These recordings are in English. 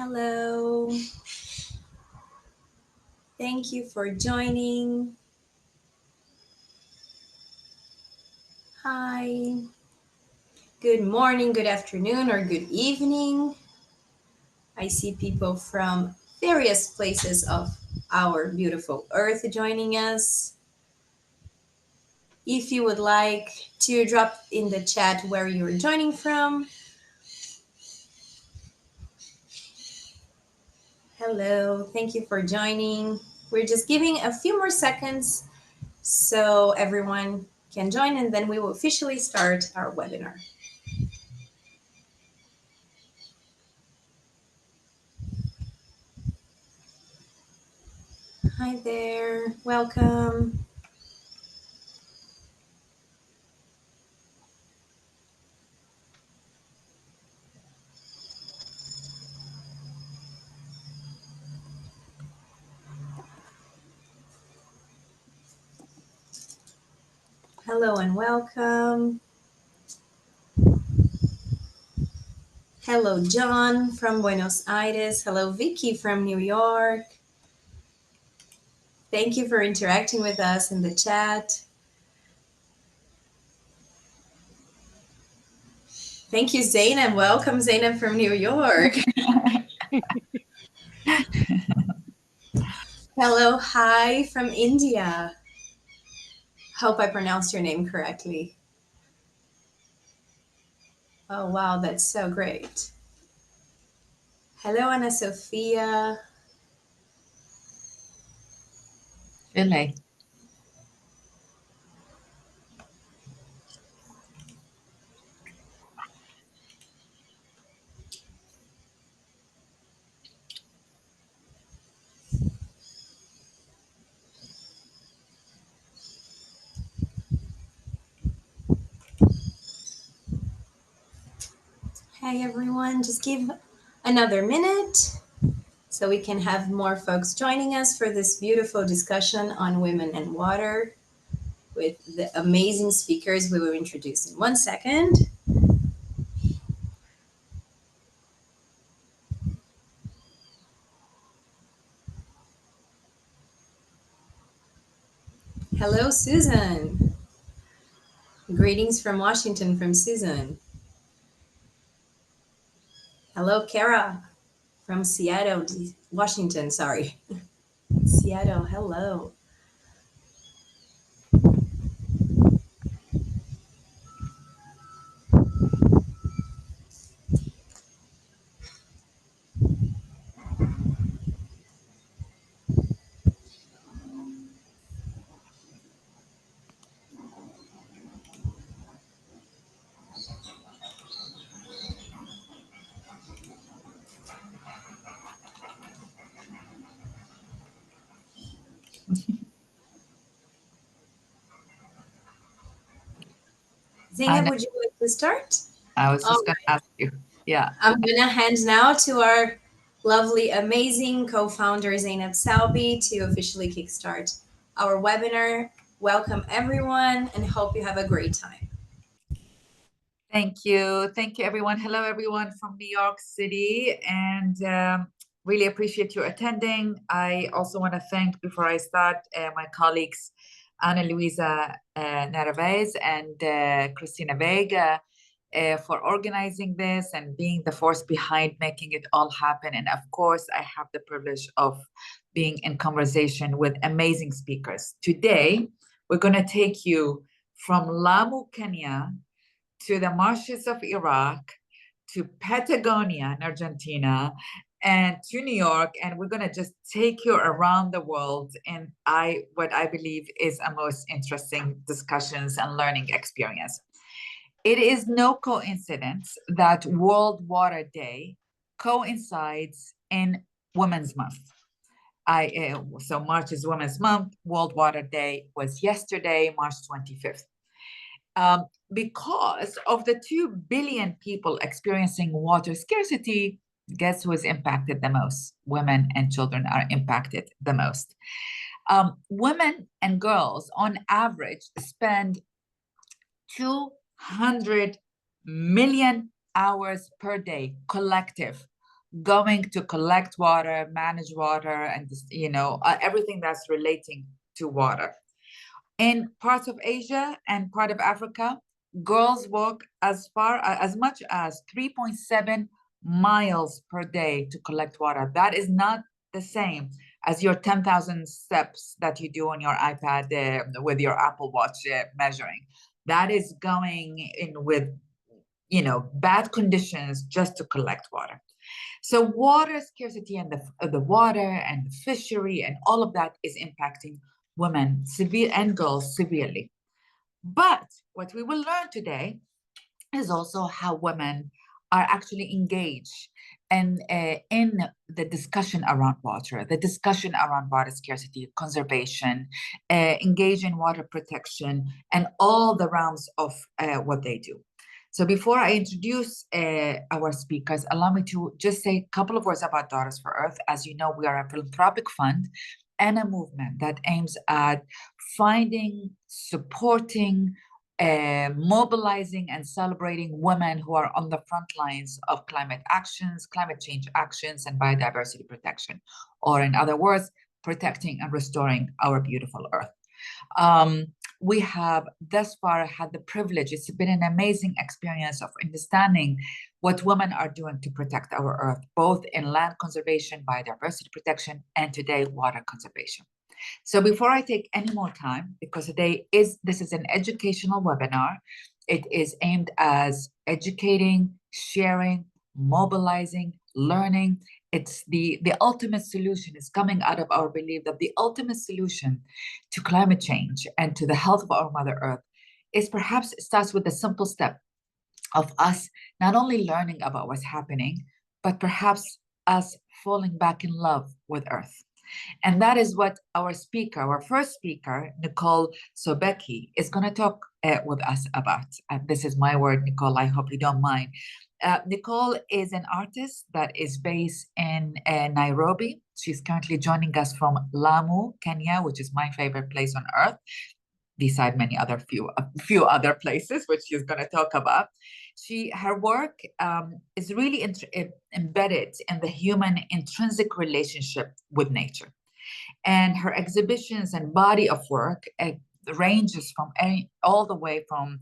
Hello. Thank you for joining. Hi. Good morning, good afternoon, or good evening. I see people from various places of our beautiful earth joining us. If you would like to drop in the chat where you're joining from. Hello, thank you for joining. We're just giving a few more seconds so everyone can join, and then we will officially start our webinar. Hi there, welcome. Hello and welcome. Hello, John from Buenos Aires. Hello, Vicky from New York. Thank you for interacting with us in the chat. Thank you, Zainab. Welcome, Zainab from New York. Hello, hi from India. Hope I pronounced your name correctly. Oh, wow, that's so great. Hello, Ana Sofia. Chile. Hey, everyone, just give another minute so we can have more folks joining us for this beautiful discussion on women and water with the amazing speakers we will introduce in 1 second. Hello, Susan. Greetings from Washington from Susan. Hello, Kara from Seattle, Washington, sorry. Seattle, hello. Zainab, would you like to start? I was just going to ask you. Yeah. I'm going to hand now to our lovely, amazing co-founder, Zainab Salbi, to officially kickstart our webinar. Welcome, everyone, and hope you have a great time. Thank you. Thank you, everyone. Hello, everyone from New York City. And really appreciate you attending. I also want to thank, before I start, my colleagues, Ana Luisa Narvaez and Christina Vega, for organizing this and being the force behind making it all happen. And of course, I have the privilege of being in conversation with amazing speakers. Today, we're going to take you from Lamu, Kenya, to the marshes of Iraq, to Patagonia in Argentina, and to New York, and we're going to just take you around the world in what I believe is a most interesting discussions and learning experience. It is no coincidence that World Water Day coincides in Women's Month. So March is Women's Month. World Water Day was yesterday, March 25th. Because of the 2 billion people experiencing water scarcity, guess who is impacted the most? Women and children are impacted the most. Women and girls, on average, spend 200 million hours per day collective going to collect water, manage water, and everything that's relating to water. In parts of Asia and part of Africa, girls walk as much as 3.7 miles per day to collect water. That is not the same as your 10,000 steps that you do on your iPad with your Apple Watch measuring. That is going in with, bad conditions just to collect water. So water scarcity and the water and the fishery and all of that is impacting women and girls severely. But what we will learn today is also how women are actually engaged in the discussion around water, the discussion around water scarcity, conservation, engage in water protection, and all the realms of what they do. So before I introduce our speakers, allow me to just say a couple of words about Daughters for Earth. As you know, we are a philanthropic fund and a movement that aims at finding, supporting, mobilizing and celebrating women who are on the front lines of climate actions, climate change actions, and biodiversity protection, or in other words, protecting and restoring our beautiful Earth. We have thus far had the privilege, it's been an amazing experience of understanding what women are doing to protect our Earth, both in land conservation, biodiversity protection, and today, water conservation. So before I take any more time, because this is an educational webinar, it is aimed as educating, sharing, mobilizing, learning. It's the ultimate solution is coming out of our belief that the ultimate solution to climate change and to the health of our Mother Earth is perhaps it starts with the simple step of us not only learning about what's happening, but perhaps us falling back in love with Earth. And that is what our first speaker, Nichole Sobecki, is going to talk with us about. This is my word, Nichole, I hope you don't mind. Nichole is an artist that is based in Nairobi. She's currently joining us from Lamu, Kenya, which is my favorite place on earth, beside many other few other places, which she's going to talk about. Her work is really embedded in the human intrinsic relationship with nature. And her exhibitions and body of work ranges from all the way from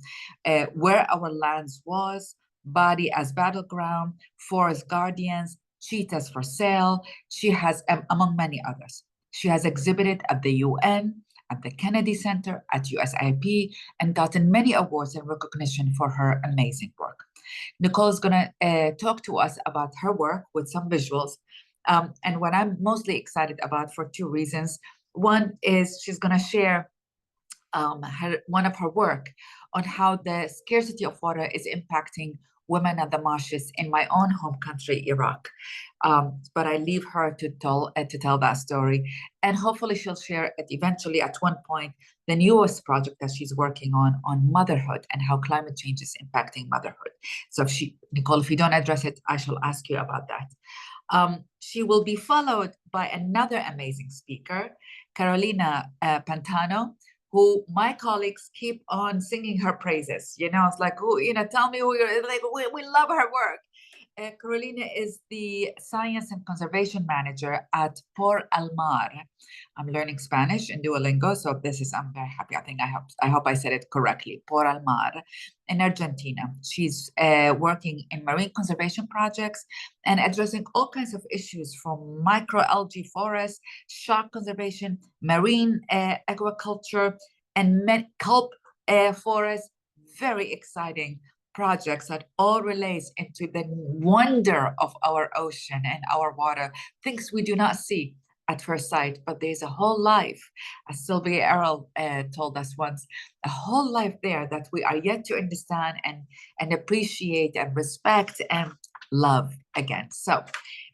where our lands was, body as battleground, forest guardians, cheetahs for sale. She has, among many others. She has exhibited at the UN, at the Kennedy Center, at USIP, and gotten many awards and recognition for her amazing work. Nichole is going to talk to us about her work with some visuals. And what I'm mostly excited about for two reasons. One is she's going to share one of her work on how the scarcity of water is impacting women at the marshes in my own home country, Iraq. But I leave her to tell that story. And hopefully she'll share it eventually at one point, the newest project that she's working on motherhood and how climate change is impacting motherhood. So Nichole, if you don't address it, I shall ask you about that. She will be followed by another amazing speaker, Carolina Pantano, who my colleagues keep on singing her praises. It's like, tell me who you're, like, we love her work. Carolina is the Science and Conservation Manager at Por el Mar. I'm learning Spanish in Duolingo, so I'm very happy. I hope I said it correctly. Por el Mar in Argentina. She's working in marine conservation projects and addressing all kinds of issues from microalgae forests, shark conservation, marine aquaculture, and kelp forests. Very exciting projects that all relates into the wonder of our ocean and our water, things we do not see at first sight, but there's a whole life, as Sylvia Errol told us once, a whole life there that we are yet to understand and appreciate and respect and love again. So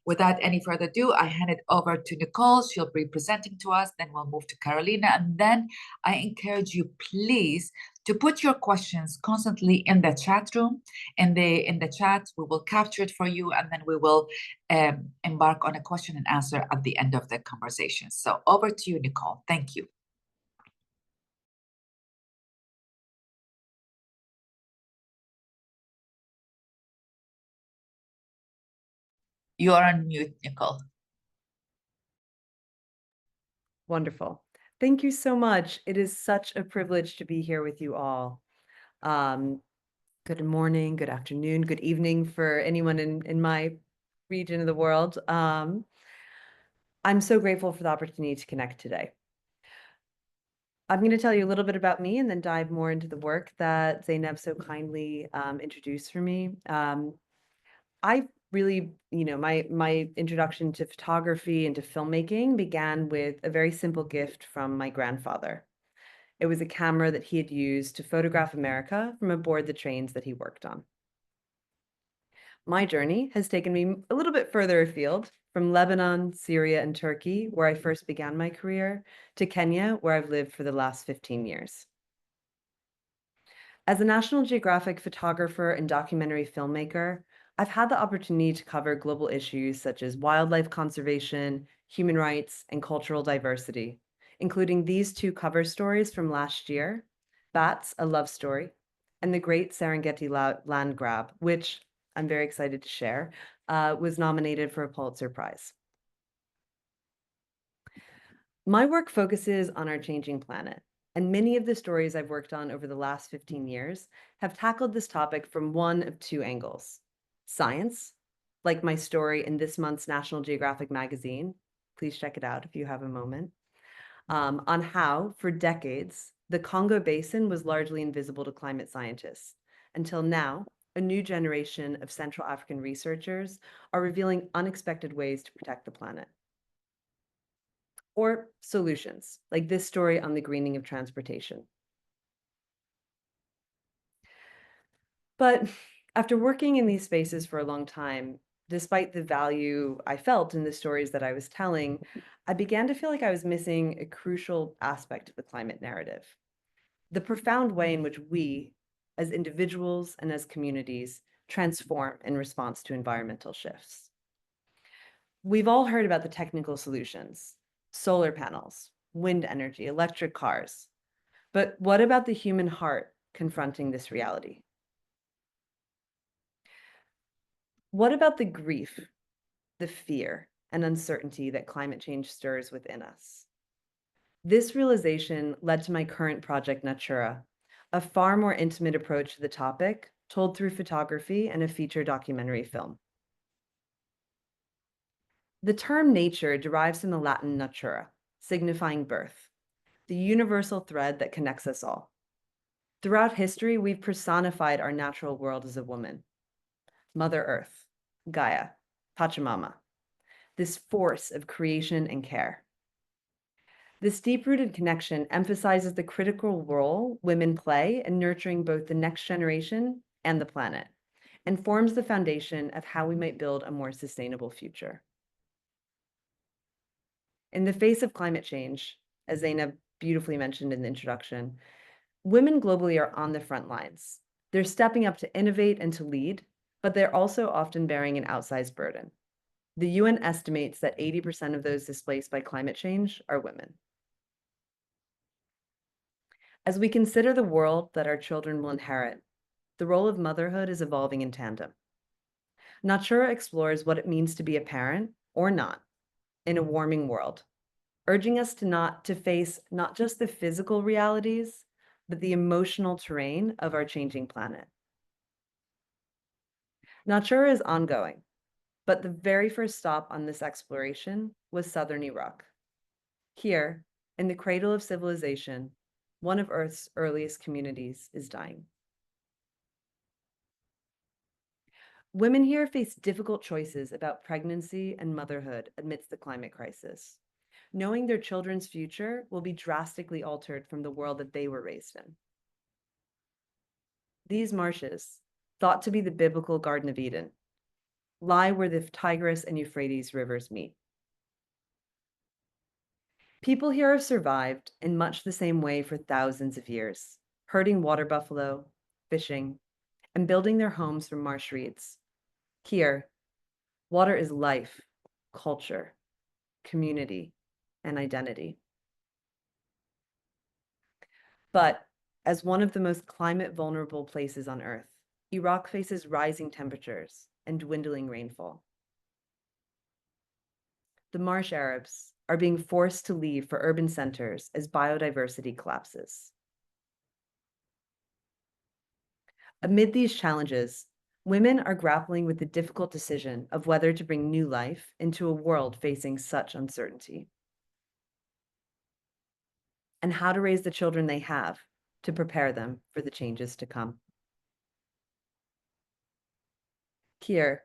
without any further ado, I hand it over to Nichole. She'll be presenting to us, then we'll move to Carolina, and then I encourage you, please, to put your questions constantly in the chat room. In the chat, we will capture it for you, and then we will embark on a question and answer at the end of the conversation. So over to you, Nichole. Thank you. You are on mute, Nichole. Wonderful. Thank you so much. It is such a privilege to be here with you all. Good morning, good afternoon, good evening for anyone in my region of the world. I'm so grateful for the opportunity to connect today. I'm going to tell you a little bit about me and then dive more into the work that Zainab so kindly introduced for me. I really, my introduction to photography and to filmmaking began with a very simple gift from my grandfather. It was a camera that he had used to photograph America from aboard the trains that he worked on. My journey has taken me a little bit further afield, from Lebanon, Syria, and Turkey, where I first began my career, to Kenya, where I've lived for the last 15 years. As a National Geographic photographer and documentary filmmaker, I've had the opportunity to cover global issues such as wildlife conservation, human rights, and cultural diversity, including these two cover stories from last year, Bats, A Love Story, and The Great Serengeti Land Grab, which I'm very excited to share, was nominated for a Pulitzer Prize. My work focuses on our changing planet, and many of the stories I've worked on over the last 15 years have tackled this topic from one of two angles. Science, like my story in this month's National Geographic magazine, please check it out if you have a moment, on how, for decades, the Congo Basin was largely invisible to climate scientists, until now, a new generation of Central African researchers are revealing unexpected ways to protect the planet. Or solutions, like this story on the greening of transportation. But after working in these spaces for a long time, despite the value I felt in the stories that I was telling, I began to feel like I was missing a crucial aspect of the climate narrative. The profound way in which we, as individuals and as communities, transform in response to environmental shifts. We've all heard about the technical solutions, solar panels, wind energy, electric cars. But what about the human heart confronting this reality? What about the grief, the fear, and uncertainty that climate change stirs within us? This realization led to my current project, Natura, a far more intimate approach to the topic, told through photography and a feature documentary film. The term nature derives from the Latin natura, signifying birth, the universal thread that connects us all. Throughout history, we've personified our natural world as a woman, Mother Earth, Gaia, Pachamama, this force of creation and care. This deep-rooted connection emphasizes the critical role women play in nurturing both the next generation and the planet, and forms the foundation of how we might build a more sustainable future. In the face of climate change, as Zainab beautifully mentioned in the introduction, women globally are on the front lines. They're stepping up to innovate and to lead, but they're also often bearing an outsized burden. The UN estimates that 80% of those displaced by climate change are women. As we consider the world that our children will inherit, the role of motherhood is evolving in tandem. Natura explores what it means to be a parent, or not, in a warming world, urging us to face not just the physical realities, but the emotional terrain of our changing planet. Natura is ongoing, but the very first stop on this exploration was southern Iraq. Here, in the cradle of civilization, one of Earth's earliest communities is dying. Women here face difficult choices about pregnancy and motherhood amidst the climate crisis, knowing their children's future will be drastically altered from the world that they were raised in. These marshes, thought to be the biblical Garden of Eden, lie where the Tigris and Euphrates rivers meet. People here have survived in much the same way for thousands of years, herding water buffalo, fishing, and building their homes from marsh reeds. Here, water is life, culture, community, and identity. But as one of the most climate vulnerable places on Earth, Iraq faces rising temperatures and dwindling rainfall. the marsh Arabs, are being forced to leave for urban centers as biodiversity collapses. Amid these challenges, women are grappling with the difficult decision of whether to bring new life into a world facing such uncertainty, and how to raise the children they have to prepare them for the changes to come. Here,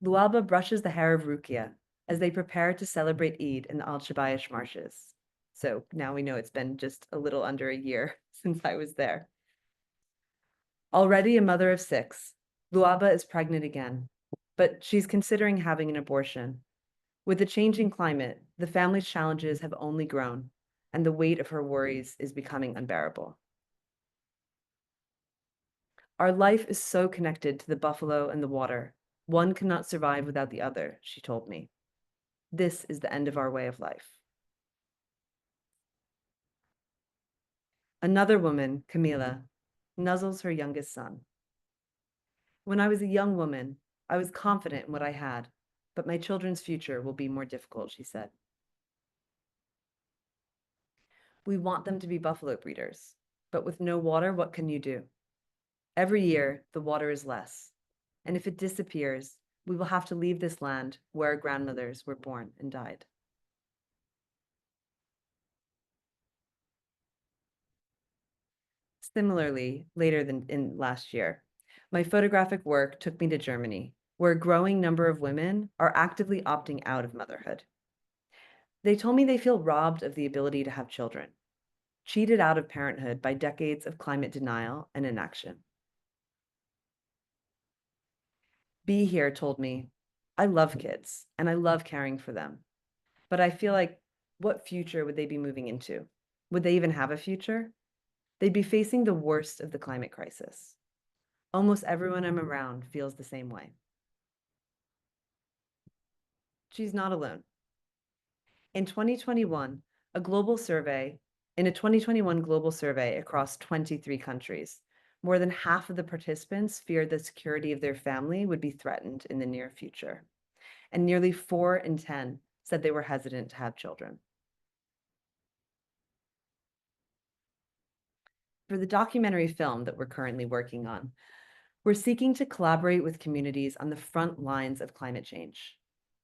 Lualba brushes the hair of Rukia as they prepare to celebrate Eid in the Al-Shabayish marshes. So now we know it's been just a little under a year since I was there. Already a mother of 6, Lualba is pregnant again, but she's considering having an abortion. With the changing climate, the family's challenges have only grown, and the weight of her worries is becoming unbearable. Our life is so connected to the buffalo and the water. One cannot survive without the other, she told me. This is the end of our way of life. Another woman, Camila, nuzzles her youngest son. When I was a young woman, I was confident in what I had, but my children's future will be more difficult, she said. We want them to be buffalo breeders, but with no water, what can you do? Every year, the water is less, and if it disappears, we will have to leave this land where our grandmothers were born and died. Similarly, later than in last year, my photographic work took me to Germany, where a growing number of women are actively opting out of motherhood. They told me they feel robbed of the ability to have children, cheated out of parenthood by decades of climate denial and inaction. Bee here told me, I love kids and I love caring for them, but I feel like, what future would they be moving into? Would they even have a future? They'd be facing the worst of the climate crisis. Almost everyone I'm around feels the same way. She's not alone. In 2021 global survey across 23 countries, more than half of the participants feared the security of their family would be threatened in the near future. And nearly 4 in 10 said they were hesitant to have children. For the documentary film that we're currently working on, we're seeking to collaborate with communities on the front lines of climate change,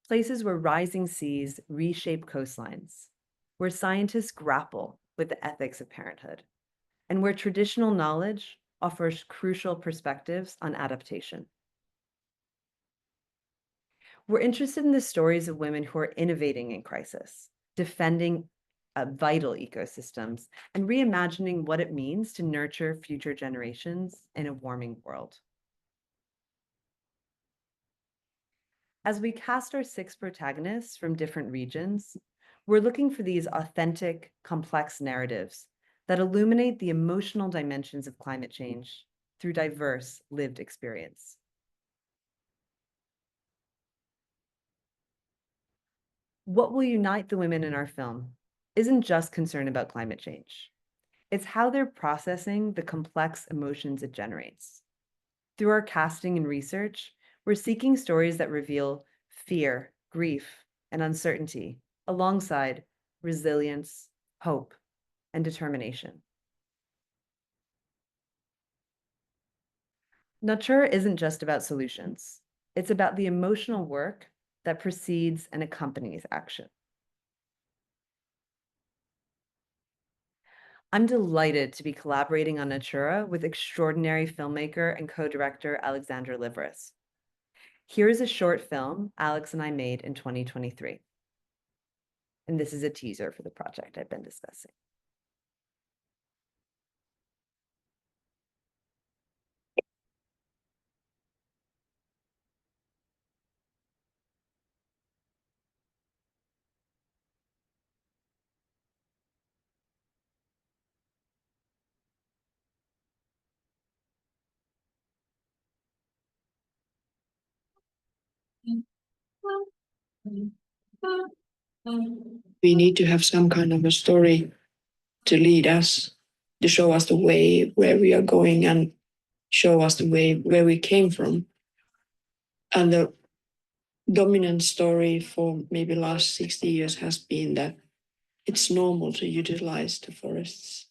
places where rising seas reshape coastlines, where scientists grapple with the ethics of parenthood, and where traditional knowledge offers crucial perspectives on adaptation. We're interested in the stories of women who are innovating in crisis, defending vital ecosystems, and reimagining what it means to nurture future generations in a warming world. As we cast our 6 protagonists from different regions, we're looking for these authentic, complex narratives that illuminate the emotional dimensions of climate change through diverse lived experience. What will unite the women in our film isn't just concern about climate change. It's how they're processing the complex emotions it generates. Through our casting and research, we're seeking stories that reveal fear, grief, and uncertainty, alongside resilience, hope, and determination. Natura isn't just about solutions. It's about the emotional work that precedes and accompanies action. I'm delighted to be collaborating on Natura with extraordinary filmmaker and co-director Alexandra Liveris. Here's a short film Alex and I made in 2023. And this is a teaser for the project I've been discussing. We need to have some kind of a story to lead us, to show us the way where we are going and show us the way where we came from. And dominant story for maybe last 60 years has been that it's normal to utilize the forests.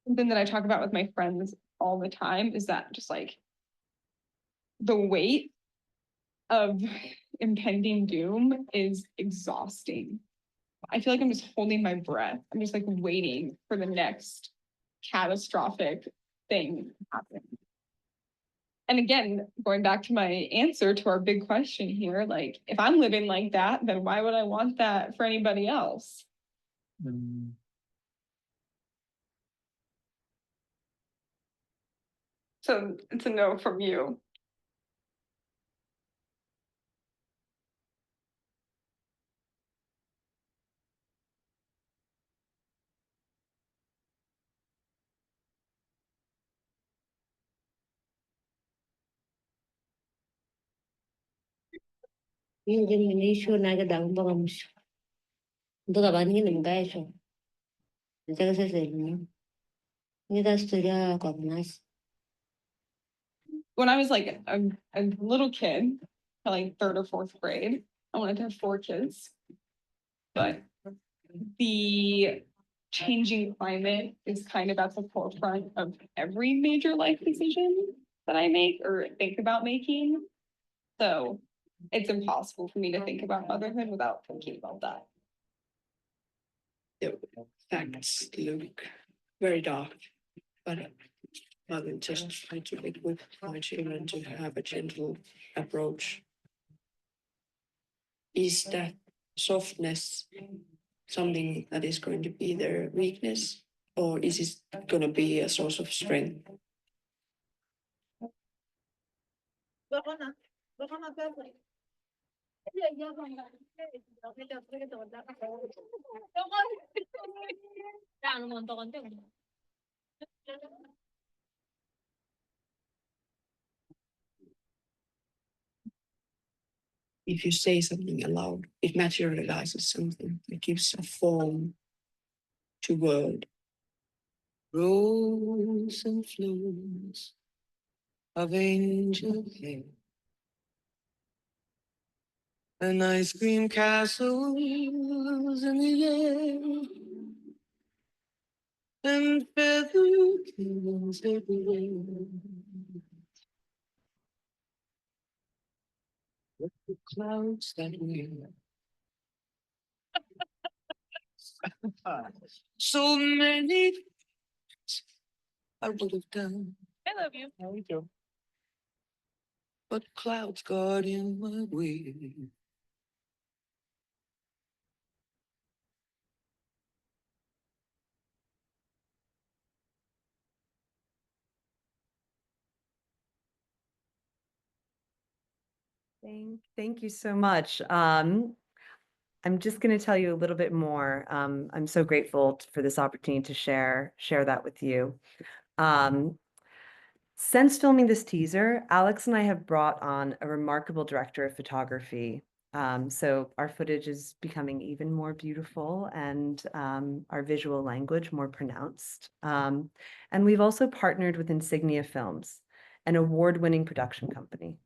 Something that I talk about with my friends all the time is that just like the weight of impending doom is exhausting. I feel like I'm just holding my breath. I'm just like waiting for the next catastrophic thing to happen. And again, going back to my answer to our big question here, like if I'm living like that, then why would I want that for anybody else? So it's a no from you. When I was like a little kid, like 3rd or 4th grade, I wanted to have 4 kids. But the changing climate is kind of at the forefront of every major life decision that I make or think about making. So it's impossible for me to think about motherhood without thinking about that. The facts look very dark, but I will just try to equip my children to have a gentle approach. Is that softness something that is going to be their weakness, or is it going to be a source of strength? If you say something aloud, it materializes something. It gives a form to word. Rolls and flows of angel hair, and ice cream castles in the air, and feather kings everywhere. The clouds that we're so many I would have done. I love you. Yeah, we do. But clouds got in my way. Thank you so much. I'm just going to tell you a little bit more. I'm so grateful for this opportunity to share that with you. Since filming this teaser, Alex and I have brought on a remarkable director of photography. So our footage is becoming even more beautiful and our visual language more pronounced. And we've also partnered with Insignia Films, an award-winning production company.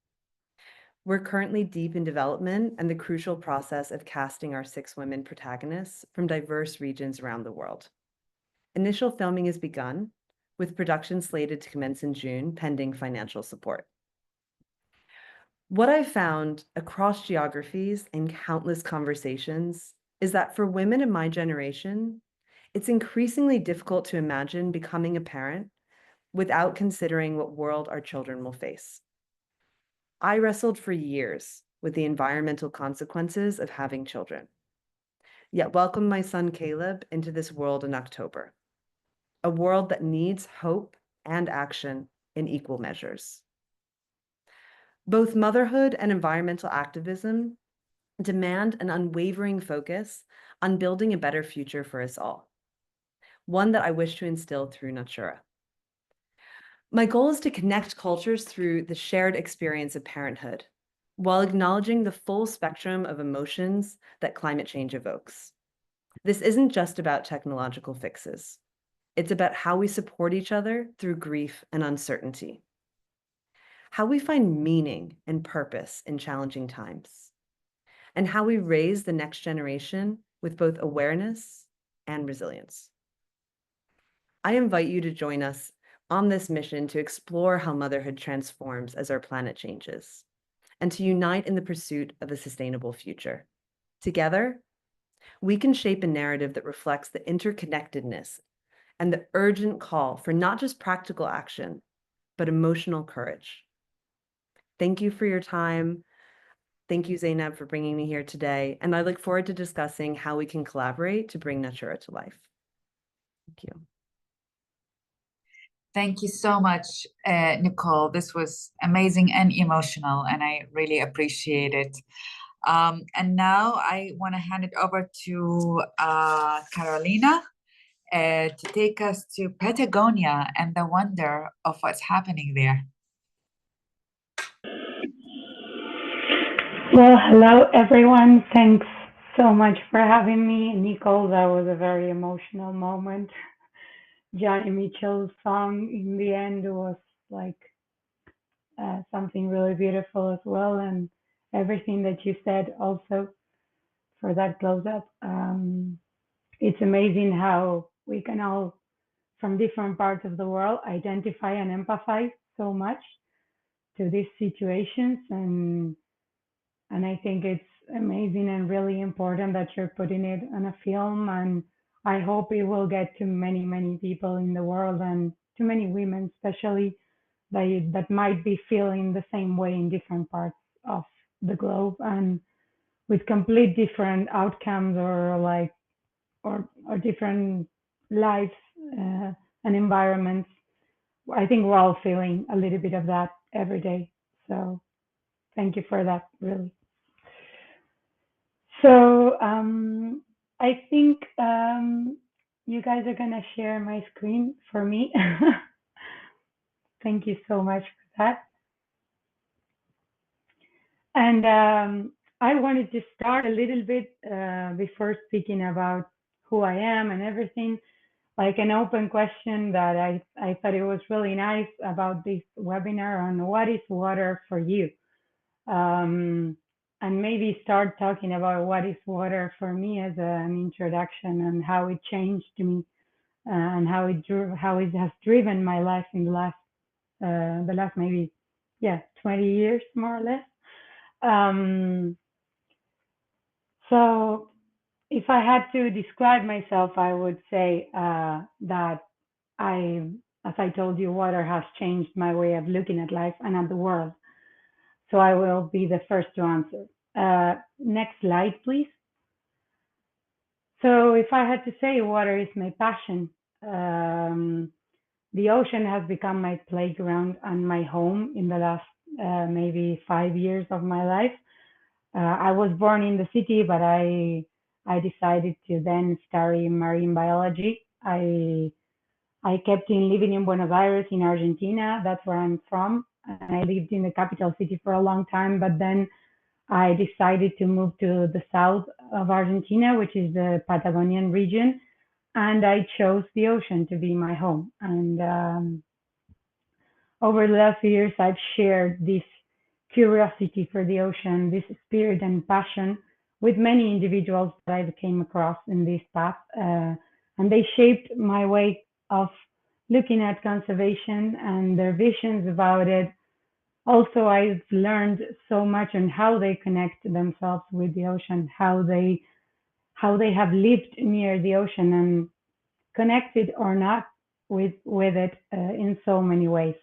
We're currently deep in development and the crucial process of casting our 6 women protagonists from diverse regions around the world. Initial filming has begun, with production slated to commence in June, pending financial support. What I've found across geographies and countless conversations is that for women in my generation, it's increasingly difficult to imagine becoming a parent without considering what world our children will face. I wrestled for years with the environmental consequences of having children, yet welcomed my son Caleb into this world in October. a world that needs hope and action in equal measures. Both motherhood and environmental activism demand an unwavering focus on building a better future for us all, one that I wish to instill through Natura. My goal is to connect cultures through the shared experience of parenthood, while acknowledging the full spectrum of emotions that climate change evokes. This isn't just about technological fixes. It's about how we support each other through grief and uncertainty, how we find meaning and purpose in challenging times, and how we raise the next generation with both awareness and resilience. I invite you to join us on this mission to explore how motherhood transforms as our planet changes, and to unite in the pursuit of a sustainable future. Together, we can shape a narrative that reflects the interconnectedness and the urgent call for not just practical action, but emotional courage. Thank you for your time. Thank you, Zainab, for bringing me here today. And I look forward to discussing how we can collaborate to bring Natura to life. Thank you. Thank you so much, Nichole. This was amazing and emotional, and I really appreciate it. And now I want to hand it over to Carolina to take us to Patagonia and the wonder of what's happening there. Well, hello, everyone. Thanks so much for having me. Nichole, that was a very emotional moment. Johnny Mitchell's song in the end was like something really beautiful as well. And everything that you said also for that close up. It's amazing how we can all, from different parts of the world, identify and empathize so much to these situations. And I think it's amazing and really important that you're putting it on a film. And I hope it will get to many, many people in the world and to many women, especially that might be feeling the same way in different parts of the globe and with complete different outcomes or different lives and environments. I think we're all feeling a little bit of that every day. So thank you for that, really. So I think you guys are going to share my screen for me. Thank you so much for that. And I wanted to start a little bit before speaking about who I am and everything, like an open question that I thought it was really nice about this webinar on what is water for you. And maybe start talking about what is water for me as an introduction and how it changed me and how it has driven my life in the last maybe 20 years more or less. So if I had to describe myself, I would say that as I told you, water has changed my way of looking at life and at the world. So I will be the first to answer. Next slide, please. So if I had to say, water is my passion. The ocean has become my playground and my home in the last maybe 5 years of my life. I was born in the city, but I decided to then study marine biology. I kept on living in Buenos Aires in Argentina. That's where I'm from. And I lived in the capital city for a long time, but then I decided to move to the south of Argentina, which is the Patagonian region, and I chose the ocean to be my home. And over the last few years, I've shared this curiosity for the ocean, this spirit and passion with many individuals that I came across in this path, and they shaped my way of looking at conservation and their visions about it. Also, I've learned so much on how they connect themselves with the ocean, how they have lived near the ocean and connected or not with it in so many ways.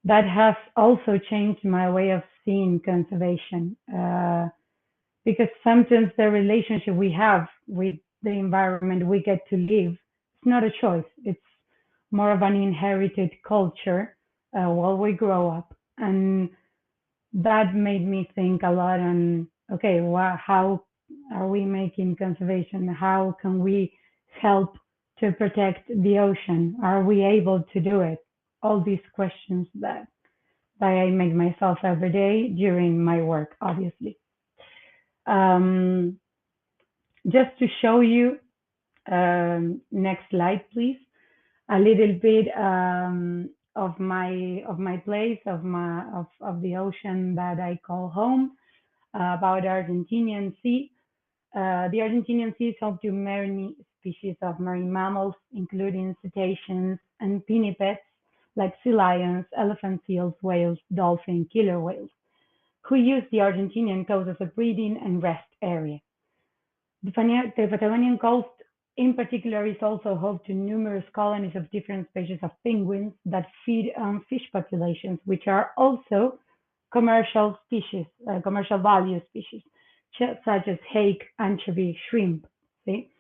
That has also changed my way of seeing conservation because sometimes the relationship we have with the environment we get to live, it's not a choice. more of an inherited culture while we grow up. And that made me think a lot on, okay, how are we making conservation? How can we help to protect the ocean? Are we able to do it? All these questions that I make myself every day during my work, obviously. Um, just to show you, next slide, please, a little bit of my place, of the ocean that I call home, about Argentinian Sea. The Argentinian Sea is home to many species of marine mammals, including cetaceans and pinnipeds like sea lions, elephant seals, whales, dolphin, killer whales, who use the Argentinian coast as a breeding and rest area. The Patagonian coast, in particular, is also home to numerous colonies of different species of penguins that feed on fish populations, which are also commercial species, commercial value species, such as hake, anchovy, shrimp. See?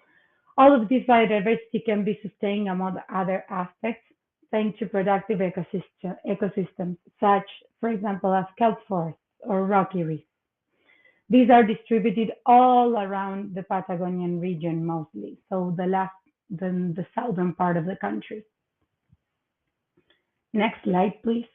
All of this biodiversity can be sustained, among other aspects, thanks to productive ecosystems, such, for example, as kelp forests or rocky reefs. These are distributed all around the Patagonian region mostly, so the southern part of the country. Next slide, please.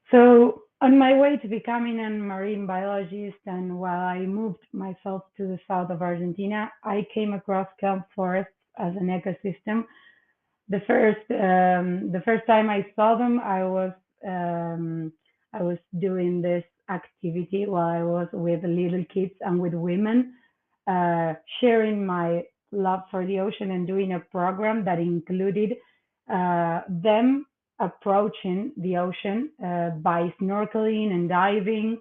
So on my way to becoming a marine biologist, and while I moved myself to the south of Argentina, I came across kelp forests as an ecosystem. The first time I saw them, I was doing this activity while I was with little kids and with women, sharing my love for the ocean and doing a program that included them approaching the ocean by snorkeling and diving.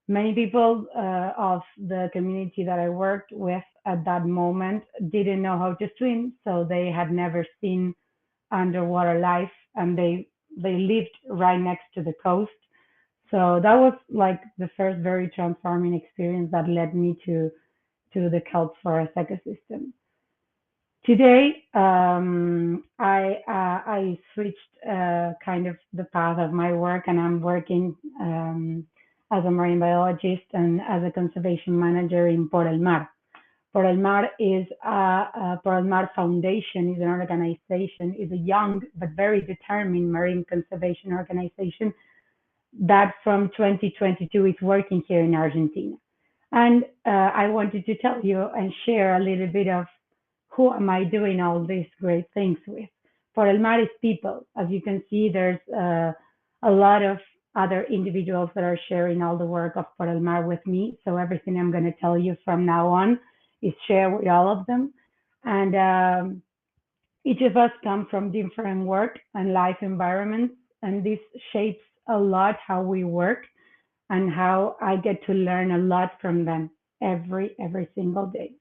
Many people of the community that I worked with at that moment didn't know how to swim, so they had never seen underwater life, and they lived right next to the coast. So that was like the first very transforming experience that led me to the kelp forest ecosystem. Today, I switched kind of the path of my work, and I'm working as a marine biologist and as a conservation manager in Por el Mar. Por el Mar is Por el Mar Foundation is an organization, is a young but very determined marine conservation organization that from 2022 is working here in Argentina. And I wanted to tell you and share a little bit of who am I doing all these great things with. Por el Mar is people. As you can see, there's a lot of other individuals that are sharing all the work of Por el Mar with me. So everything I'm going to tell you from now on is shared with all of them. And each of us come from different work and life environments, and this shapes a lot how we work and how I get to learn a lot from them every single day.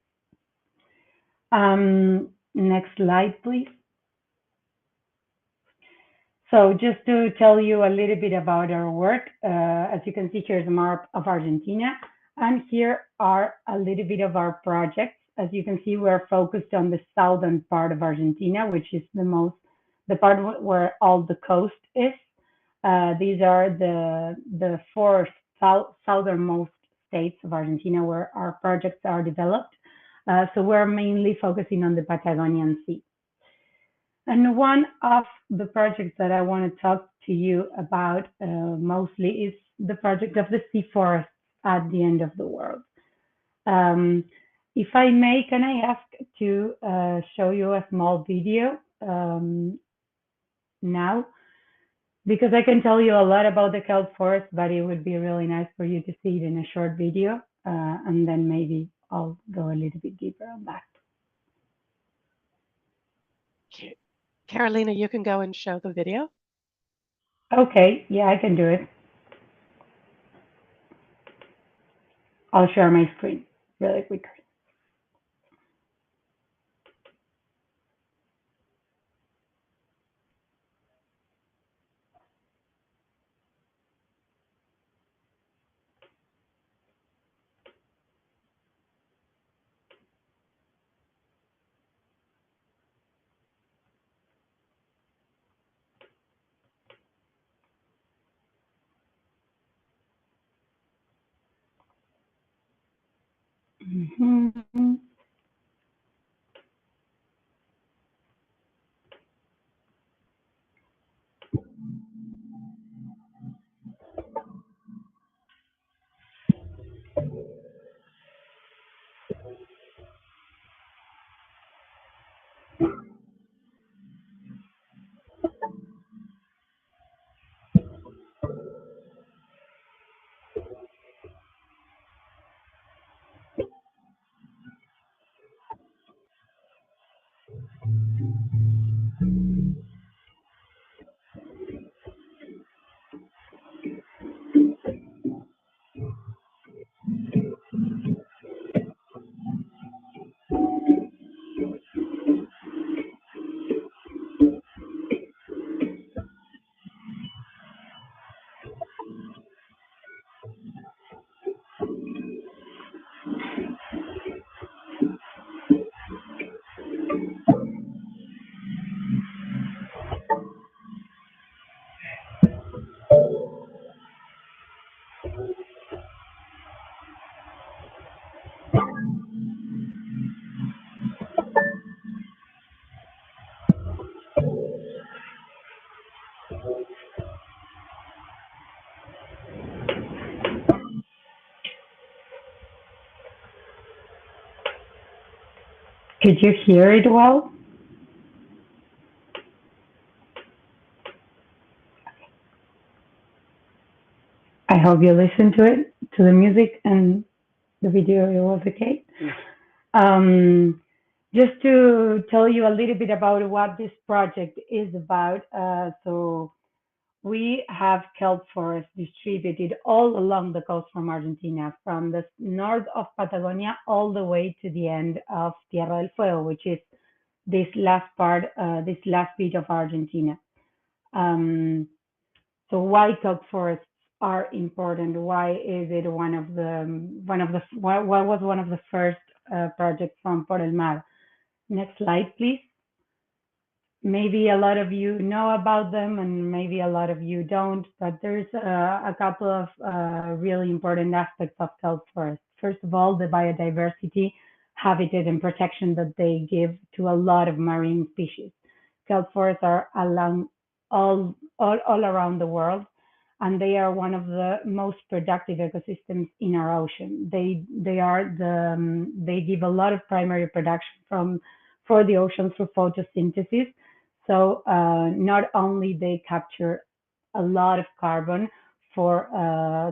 Next slide, please. So just to tell you a little bit about our work, as you can see, here's a map of Argentina, and here are a little bit of our projects. As you can see, we're focused on the southern part of Argentina, which is the part where all the coast is. These are the four southernmost states of Argentina where our projects are developed. So we're mainly focusing on the Patagonian Sea. And one of the projects that I want to talk to you about mostly is the project of the sea forests at the end of the world. If I may, can I ask to show you a small video now? Because I can tell you a lot about the kelp forest, but it would be really nice for you to see it in a short video, and then maybe I'll go a little bit deeper on that. Carolina, you can go and show the video. Okay, yeah, I can do it. I'll share my screen really quick. Mhm. Could you hear it well? I hope you listened to it, to the music and the video. It was okay. Um, just to tell you a little bit about what this project is about. So we have kelp forests distributed all along the coast from Argentina, from the north of Patagonia all the way to the end of Tierra del Fuego, which is this last part, this last bit of Argentina. Um, so why kelp forests are important? Why is it what was one of the first projects from Por el Mar? Next slide, please. Maybe a lot of you know about them and maybe a lot of you don't, but there's a couple of really important aspects of kelp forests. First of all, the biodiversity, habitat, and protection that they give to a lot of marine species. Kelp forests are along all around the world, and they are one of the most productive ecosystems in our ocean. They give a lot of primary production for the ocean through photosynthesis. So not only they capture a lot of carbon for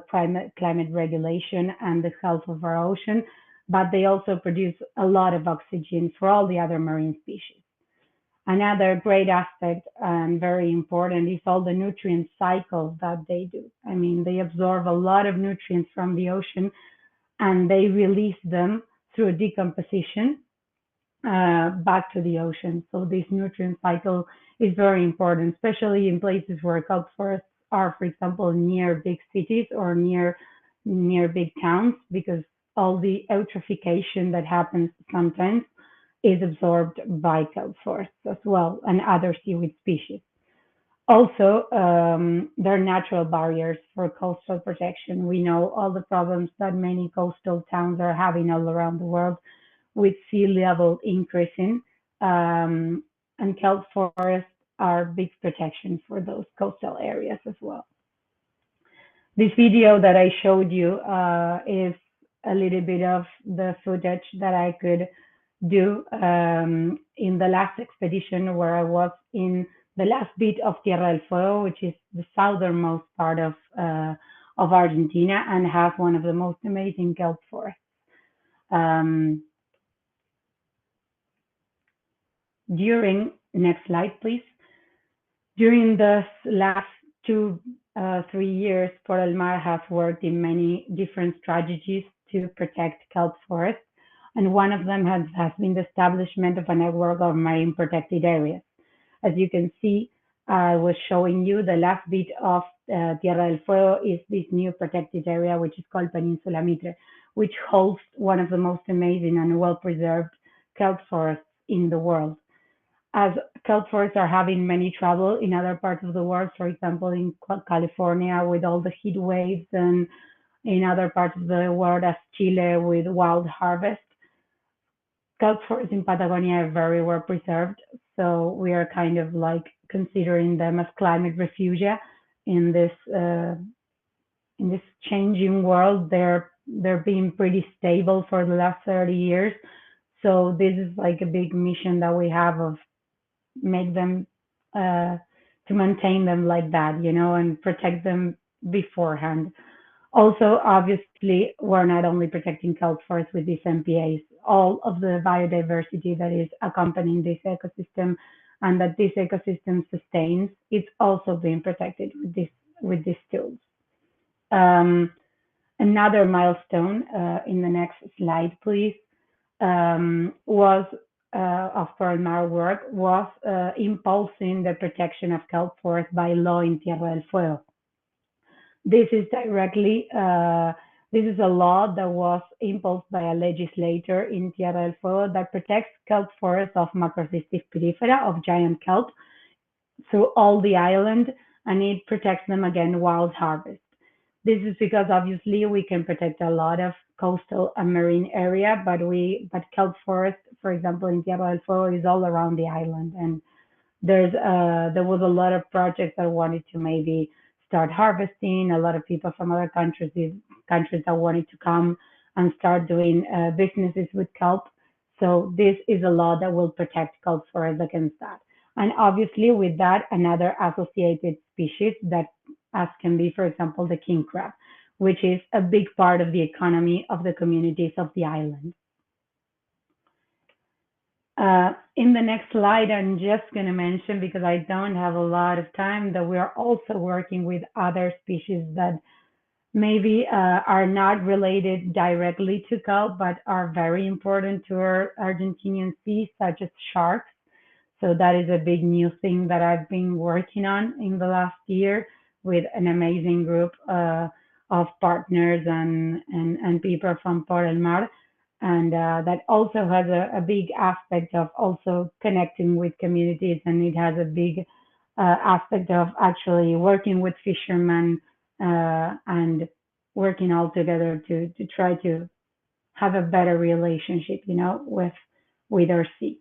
climate regulation and the health of our ocean, but they also produce a lot of oxygen for all the other marine species. Another great aspect and very important is all the nutrient cycle that they do. I mean, they absorb a lot of nutrients from the ocean and they release them through decomposition back to the ocean. So this nutrient cycle is very important, especially in places where kelp forests are, for example, near big cities or near big towns, because all the eutrophication that happens sometimes is absorbed by kelp forests as well and other seaweed species. Also, they're natural barriers for coastal protection. We know all the problems that many coastal towns are having all around the world with sea level increasing, and kelp forests are big protection for those coastal areas as well. This video that I showed you is a little bit of the footage that I could do in the last expedition where I was in the last bit of Tierra del Fuego, which is the southernmost part of Argentina and has one of the most amazing kelp forests. Next slide, please. During the last 3 years, Por el Mar has worked in many different strategies to protect kelp forests, and one of them has been the establishment of a network of marine protected areas. As you can see, I was showing you the last bit of Tierra del Fuego is this new protected area, which is called Peninsula Mitre, which hosts one of the most amazing and well-preserved kelp forests in the world. As kelp forests are having many trouble in other parts of the world, for example, in California with all the heat waves and in other parts of the world, as Chile with wild harvest. Kelp forests in Patagonia are very well preserved, so we are kind of like considering them as climate refugia in this changing world. They're being pretty stable for the last 30 years. So this is like a big mission that we have of make them to maintain them like that, and protect them beforehand. Also, obviously, we're not only protecting kelp forests with these MPAs, all of the biodiversity that is accompanying this ecosystem and that this ecosystem sustains, it's also being protected with these tools. Another milestone in the next slide, please, was of For el Mar work was impulsing the protection of kelp forests by law in Tierra del Fuego. This is a law that was impulsed by a legislator in Tierra del Fuego that protects kelp forests of Macrocystis pyrifera, of giant kelp, through all the island, and it protects them against wild harvest. This is because obviously we can protect a lot of coastal and marine area, but kelp forest, for example, in Tierra del Fuego, is all around the island, and there was a lot of projects that wanted to maybe start harvesting. A lot of people from other countries that wanted to come and start doing businesses with kelp. So this is a law that will protect kelp forests against that. And obviously with that, another associated species that, as can be, for example, the king crab, which is a big part of the economy of the communities of the island. In the next slide, I'm just going to mention, because I don't have a lot of time, that we are also working with other species that maybe are not related directly to kelp, but are very important to our Argentinian seas, such as sharks. So that is a big new thing that I've been working on in the last year with an amazing group of partners and people from Por el Mar. And that also has a big aspect of also connecting with communities, and it has a big aspect of actually working with fishermen and working all together to try to have a better relationship, with our sea.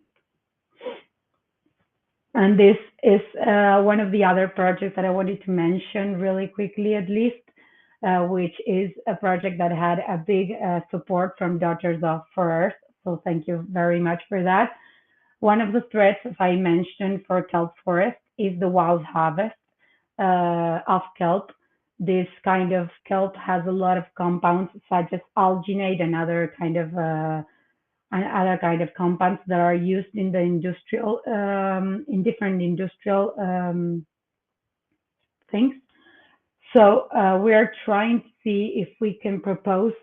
And this is one of the other projects that I wanted to mention really quickly, at least, which is a project that had a big support from Daughters for Earth. So thank you very much for that. One of the threats, as I mentioned, for kelp forest is the wild harvest of kelp. This kind of kelp has a lot of compounds, such as alginate and other kind of compounds that are used in the industrial, in different industrial things. So we are trying to see if we can propose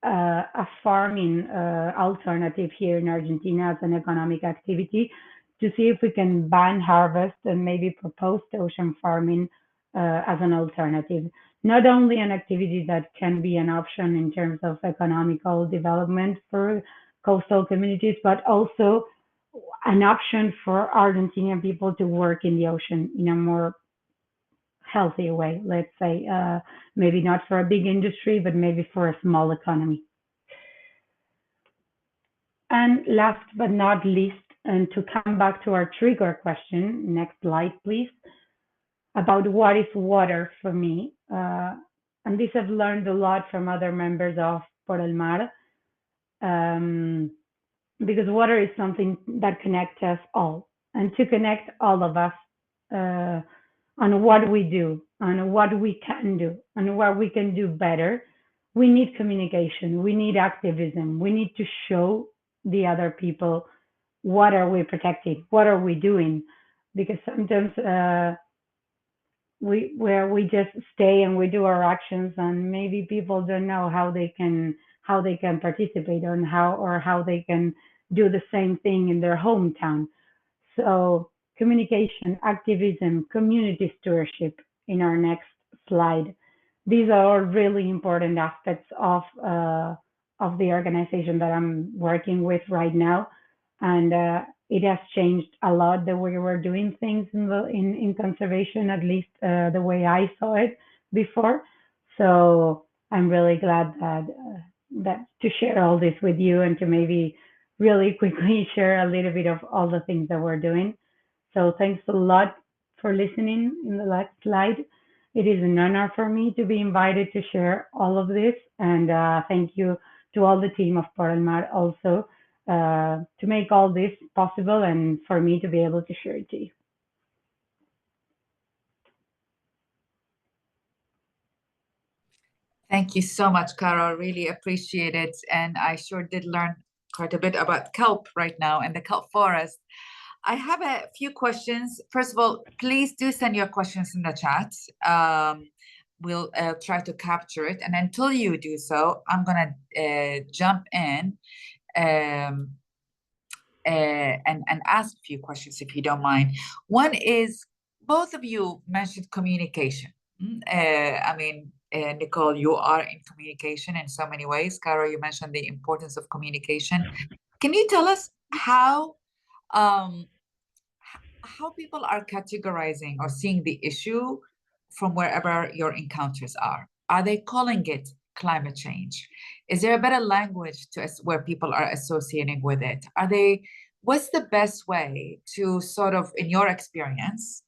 a farming alternative here in Argentina as an economic activity, to see if we can ban harvest and maybe propose ocean farming as an alternative. Not only an activity that can be an option in terms of economical development for coastal communities, but also an option for Argentinian people to work in the ocean in a more healthy way, let's say, maybe not for a big industry, but maybe for a small economy. And last but not least, and to come back to our trigger question, next slide, please, about what is water for me. And this I've learned a lot from other members of Por el Mar, because water is something that connects us all. And to connect all of us on what we do, on what we can do, on what we can do better, we need communication, we need activism, we need to show the other people what are we protecting, what are we doing, because sometimes we just stay and we do our actions, and maybe people don't know how they can participate on how they can do the same thing in their hometown. So communication, activism, community stewardship in our next slide. These are all really important aspects of the organization that I'm working with right now, and it has changed a lot the way we're doing things in conservation, at least the way I saw it before. So I'm really glad that to share all this with you and to maybe really quickly share a little bit of all the things that we're doing. So thanks a lot for listening in the last slide. It is an honor for me to be invited to share all of this, and thank you to all the team of Por el Mar also to make all this possible and for me to be able to share it to you. Thank you so much, Carol. Really appreciate it. And I sure did learn quite a bit about kelp right now and the kelp forest. I have a few questions. First of all, please do send your questions in the chat. We'll try to capture it. And until you do so, I'm going to jump in and ask a few questions, if you don't mind. One is, both of you mentioned communication. I mean, Nichole, you are in communication in so many ways. Carol, you mentioned the importance of communication. Can you tell us how people are categorizing or seeing the issue from wherever your encounters are? Are they calling it climate change? Is there a better language where people are associating with it? What's the best way to sort of, in your experience,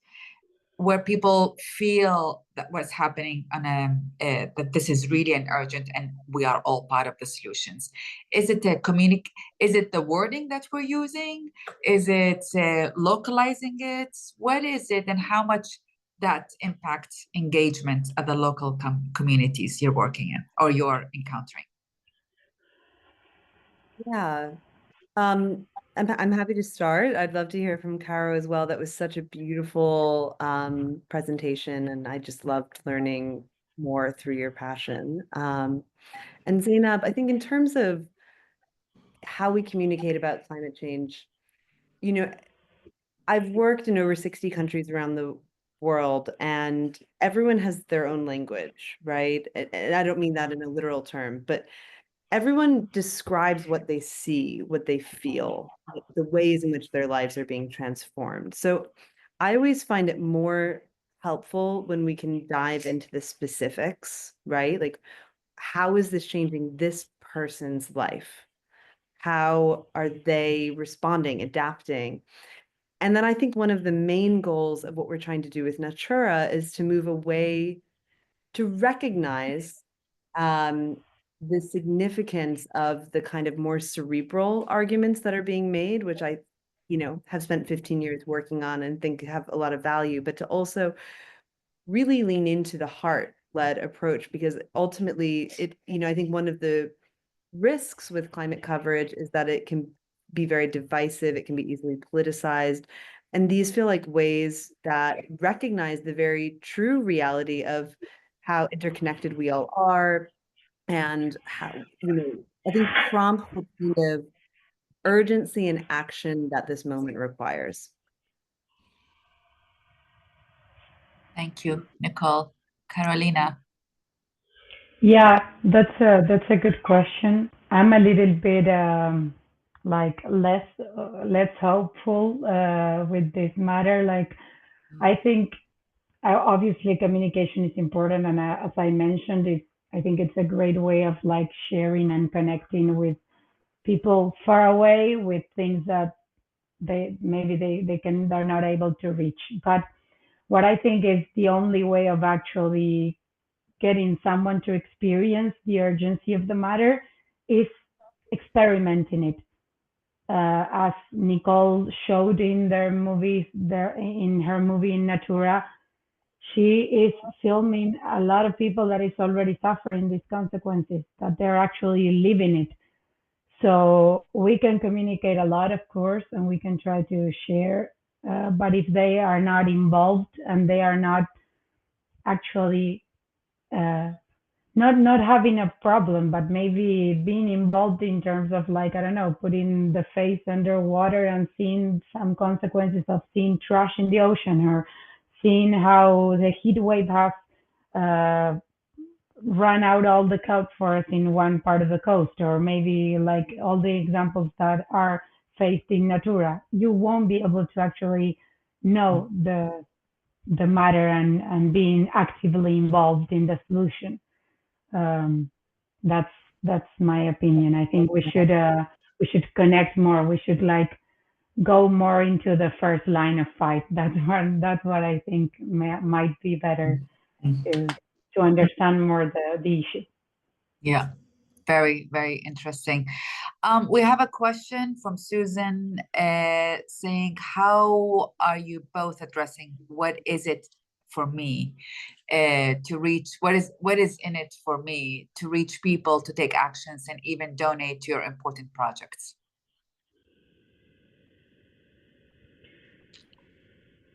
where people feel that what's happening that this is really an urgent and we are all part of the solutions? Is it is it the wording that we're using? Is it localizing it? What is it, and how much that impacts engagement at the local communities you're working in or you're encountering? Yeah. I'm happy to start. I'd love to hear from Caro as well. That was such a beautiful presentation, and I just loved learning more through your passion. And Zainab, I think in terms of how we communicate about climate change, you know, I've worked in over 60 countries around the world, and everyone has their own language, right? And I don't mean that in a literal term, but everyone describes what they see, what they feel, the ways in which their lives are being transformed. So I always find it more helpful when we can dive into the specifics, right? Like, how is this changing this person's life? How are they responding, adapting? And then I think one of the main goals of what we're trying to do with Natura is to move away to recognize the significance of the kind of more cerebral arguments that are being made, which I, have spent 15 years working on and think have a lot of value, but to also really lean into the heart-led approach, because ultimately I think one of the risks with climate coverage is that it can be very divisive, it can be easily politicized. And these feel like ways that recognize the very true reality of how interconnected we all are, and how, I think prompt the kind of urgency and action that this moment requires. Thank you, Nichole. Carolina. Yeah, that's a good question. I'm a little bit like less hopeful with this matter. Like, I think obviously communication is important, and as I mentioned, I think it's a great way of like sharing and connecting with people far away with things that they're not able to reach. But what I think is the only way of actually getting someone to experience the urgency of the matter is experimenting it. As Nichole showed in their movies, in her movie in Natura, she is filming a lot of people that is already suffering these consequences, that they're actually living it. So we can communicate a lot, of course, and we can try to share. But if they are not involved and they are not actually not having a problem, but maybe being involved in terms of like, I don't know, putting the face underwater and seeing some consequences of seeing trash in the ocean, or seeing how the heat wave has run out all the kelp forest in one part of the coast, or maybe like all the examples that are faced in Natura. You won't be able to actually know the matter and being actively involved in the solution. That's my opinion. I think we should connect more. We should like go more into the first line of fight. That's what I think might be better to understand more the issue. Yeah, very, very interesting. We have a question from Susan saying, how are you both addressing what is it for me to reach, what is in it for me to reach people, to take actions, and even donate to your important projects?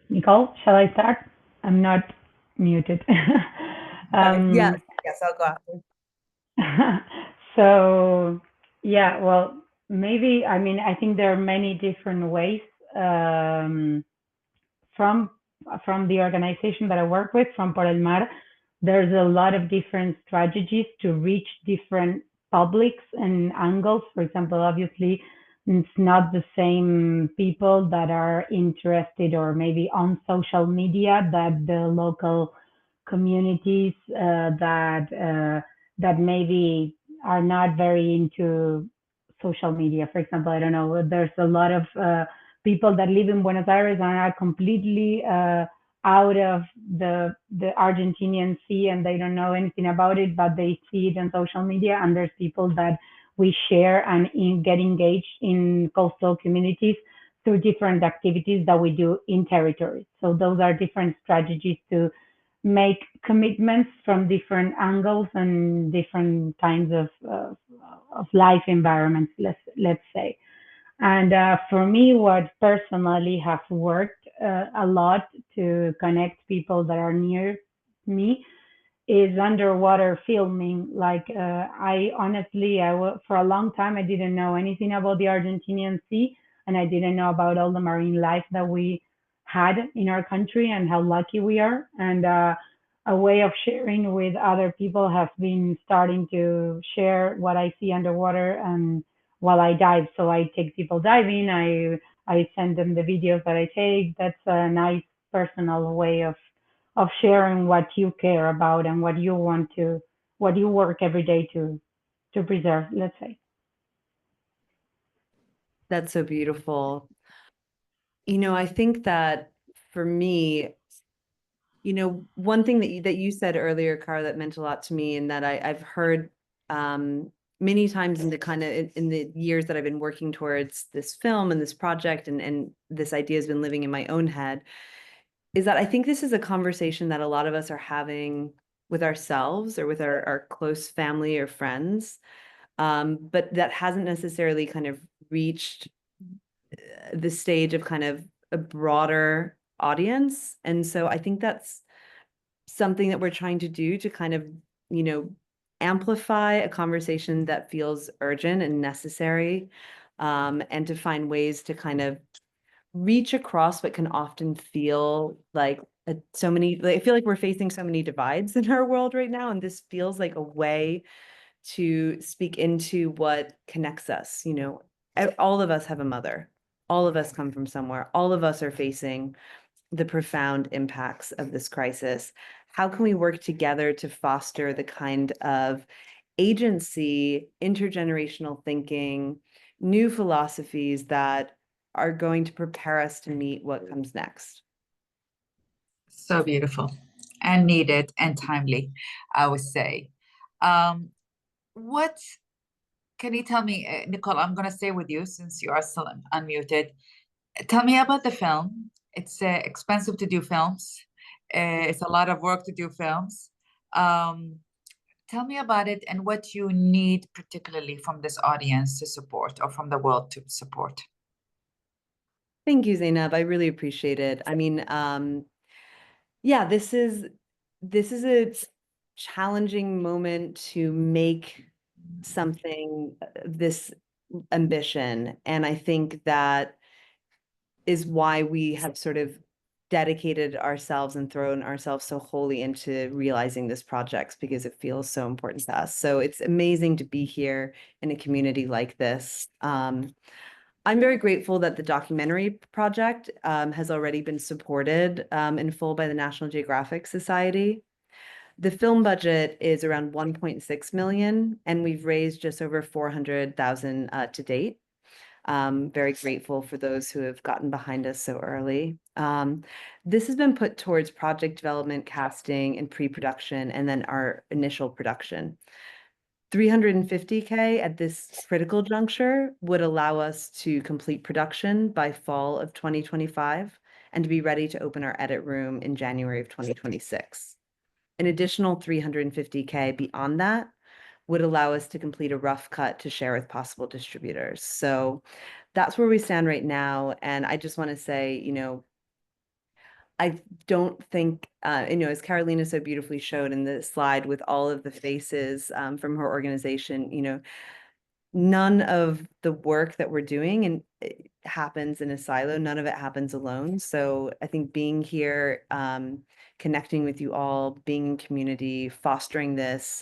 Nicole, shall I start? I'm not muted. Yes, I'll go after. So yeah, well, maybe, I mean, I think there are many different ways from the organization that I work with, from Por el Mar. There's a lot of different strategies to reach different publics and angles. For example, obviously, it's not the same people that are interested or maybe on social media that the local communities that maybe are not very into social media. For example, I don't know, there's a lot of people that live in Buenos Aires and are completely out of the Argentinian sea and they don't know anything about it, but they see it on social media. And there's people that we share and get engaged in coastal communities through different activities that we do in territories. So those are different strategies to make commitments from different angles and different kinds of life environments, let's say. And for me, what personally has worked a lot to connect people that are near me is underwater filming. Like I honestly, for a long time, I didn't know anything about the Argentinian Sea, and I didn't know about all the marine life that we had in our country and how lucky we are. And a way of sharing with other people has been starting to share what I see underwater and while I dive. So I take people diving. I send them the videos that I take. That's a nice personal way of sharing what you care about and what you work every day to preserve, let's say. That's so beautiful. I think that for me, one thing that you said earlier, Cara, that meant a lot to me, and that I've heard many times in the years that I've been working towards this film and this project, and this idea has been living in my own head, is that I think this is a conversation that a lot of us are having with ourselves or with our close family or friends, but that hasn't necessarily kind of reached the stage of kind of a broader audience. And so I think that's something that we're trying to do to kind of, amplify a conversation that feels urgent and necessary, and to find ways to kind of reach across what can often feel like I feel like we're facing so many divides in our world right now. And this feels like a way to speak into what connects us. All of us have a mother. All of us come from somewhere. All of us are facing the profound impacts of this crisis. How can we work together to foster the kind of agency, intergenerational thinking, new philosophies that are going to prepare us to meet what comes next? So beautiful and needed and timely, I would say. What can you tell me, Nicole? I'm going to stay with you since you are still unmuted. Tell me about the film. It's expensive to do films. It's a lot of work to do films. Tell me about it and what you need particularly from this audience to support, or from the world to support. Thank you, Zainab. I really appreciate it. I mean, yeah, this is a challenging moment to make something this ambition. And I think that is why we have sort of dedicated ourselves and thrown ourselves so wholly into realizing this project, because it feels so important to us. So it's amazing to be here in a community like this. I'm very grateful that the documentary project has already been supported in full by the National Geographic Society. The film budget is around 1.6 million, and we've raised just over 400,000 to date. Very grateful for those who have gotten behind us so early. This has been put towards project development, casting, and pre-production, and then our initial production. 350K at this critical juncture would allow us to complete production by fall of 2025 and to be ready to open our edit room in January of 2026. An additional 350K beyond that would allow us to complete a rough cut to share with possible distributors. So that's where we stand right now. And I just want to say, I don't think, as Carolina so beautifully showed in the slide with all of the faces from her organization, none of the work that we're doing and it happens in a silo. None of it happens alone. So I think being here, connecting with you all, being in community, fostering this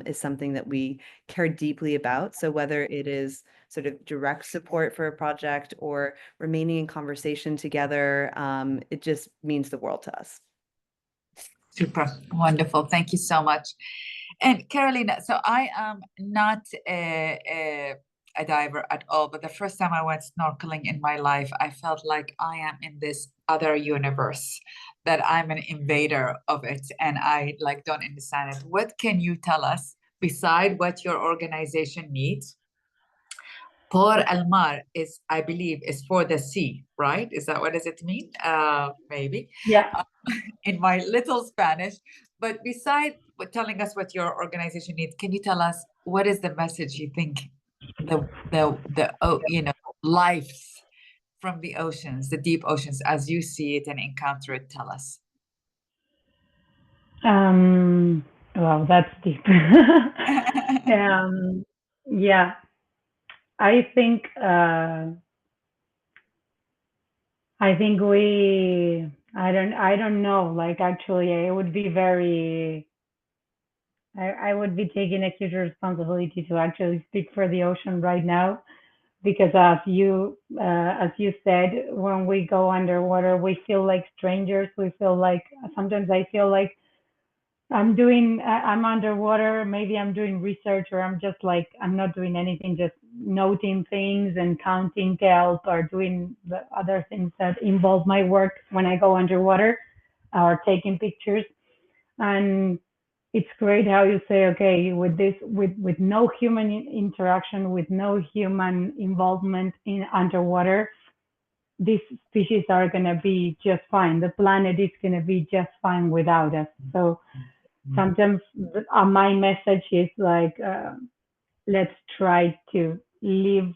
is something that we care deeply about. So whether it is sort of direct support for a project or remaining in conversation together, it just means the world to us. Super wonderful. Thank you so much. And Carolina, so I am not a diver at all, but the first time I went snorkeling in my life, I felt like I am in this other universe, that I'm an invader of it, and I don't understand it. What can you tell us beside what your organization needs? Por el Mar is, I believe, is for the sea, right? Is that what does it mean? Maybe. Yeah. In my little Spanish. But beside telling us what your organization needs, can you tell us what is the message you think life from the oceans, the deep oceans, as you see it and encounter it, tell us? Well, that's deep. Yeah, I think I don't know. Like, actually, it would be I would be taking a huge responsibility to actually speak for the ocean right now, because as you said, when we go underwater, we feel like strangers. We feel like, sometimes I feel like I'm underwater, maybe I'm doing research, or I'm just like, I'm not doing anything, just noting things and counting kelp or doing the other things that involve my work when I go underwater, or taking pictures. And it's great how you say, okay, with this, with no human interaction, with no human involvement in underwater, these species are going to be just fine. The planet is going to be just fine without us. So sometimes my message is like, let's try to leave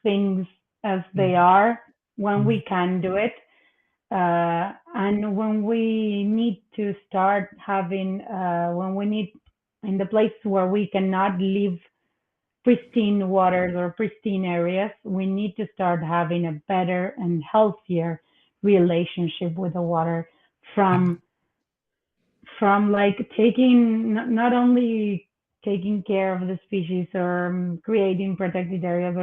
things as they are when we can do it. And when we need to start having, when we need, in the place where we cannot live pristine waters or pristine areas, we need to start having a better and healthier relationship with the water, from like taking, not only taking care of the species or creating protected areas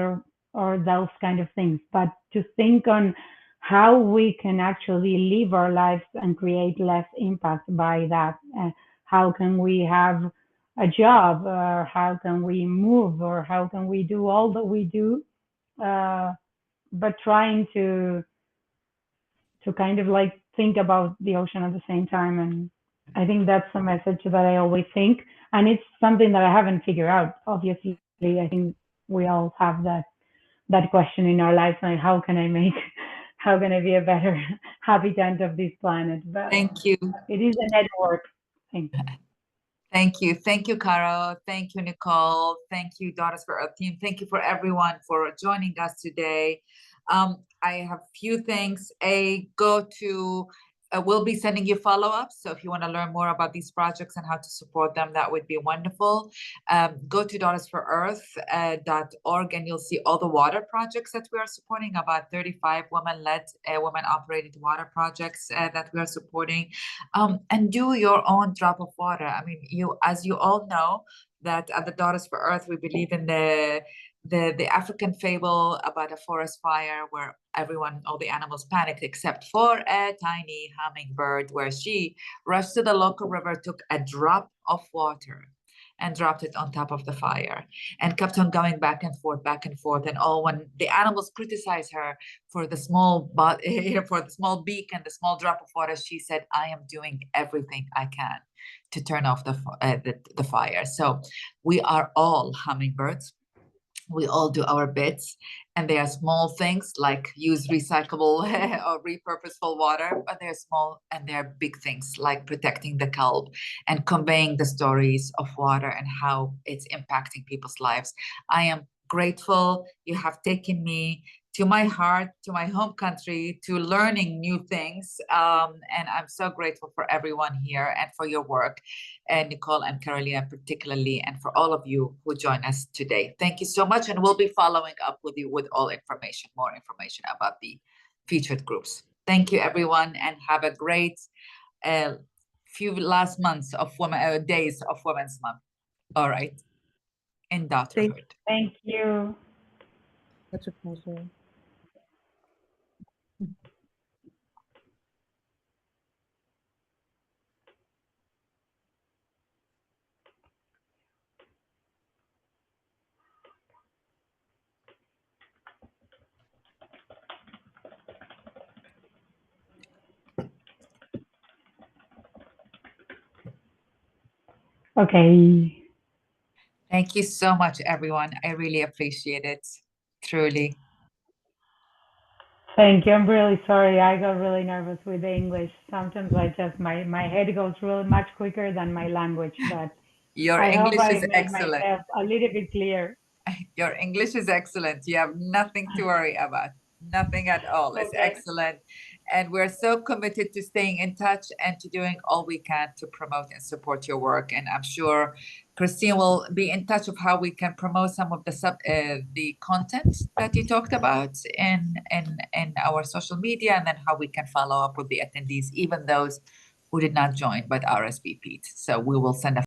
or those kind of things, but to think on how we can actually live our lives and create less impact by that. How can we have a job, or how can we move, or how can we do all that we do, but trying to kind of like think about the ocean at the same time. And I think that's a message that I always think, and it's something that I haven't figured out. Obviously, I think we all have that question in our lives, like, how can I be a better habitant of this planet? But Thank you. It is a network thing. Thank you. Thank you, Caro. Thank you, Nicole. Thank you, Daughters for Earth team. Thank you for everyone for joining us today. I have a few things. We'll be sending you follow-ups. So if you want to learn more about these projects and how to support them, that would be wonderful. Go to daughtersforearth.org and you'll see all the water projects that we are supporting, about 35 women-led, women-operated water projects that we are supporting. And do your own drop of water. I mean, as you all know, that at the Daughters for Earth, we believe in the African fable about a forest fire, where everyone, all the animals panicked except for a tiny hummingbird, where she rushed to the local river, took a drop of water and dropped it on top of the fire and kept on going back and forth. And all, when the animals criticized her for the small for the small beak and the small drop of water, she said, I am doing everything I can to turn off the fire. So we are all hummingbirds. We all do our bits, and they are small things like use recyclable or repurposeful water, but they're small, and they're big things like protecting the kelp and conveying the stories of water and how it's impacting people's lives. I am grateful you have taken me to my heart, to my home country, to learning new things. And I'm so grateful for everyone here and for your work, and Nichole and Carolina particularly, and for all of you who join us today. Thank you so much, and we'll be following up with you with all information, more information about the featured groups. Thank you, everyone, and have a great few last months of days of Women's Month. All right, in daughterhood. Thank you. Such a pleasure. Okay. Thank you so much, everyone. I really appreciate it, truly. Thank you. I'm really sorry. I got really nervous with the English. Sometimes my head goes really much quicker than my language, but Your I hope English I is made excellent. myself a little bit clear. Your English is excellent. You have nothing to worry about. Nothing at all. It's Okay. excellent. And we're so committed to staying in touch and to doing all we can to promote and support your work. And I'm sure Christine will be in touch of how we can promote some of the content that you talked about in our social media, and then how we can follow up with the attendees, even those who did not join but RSVP'd. So we will send a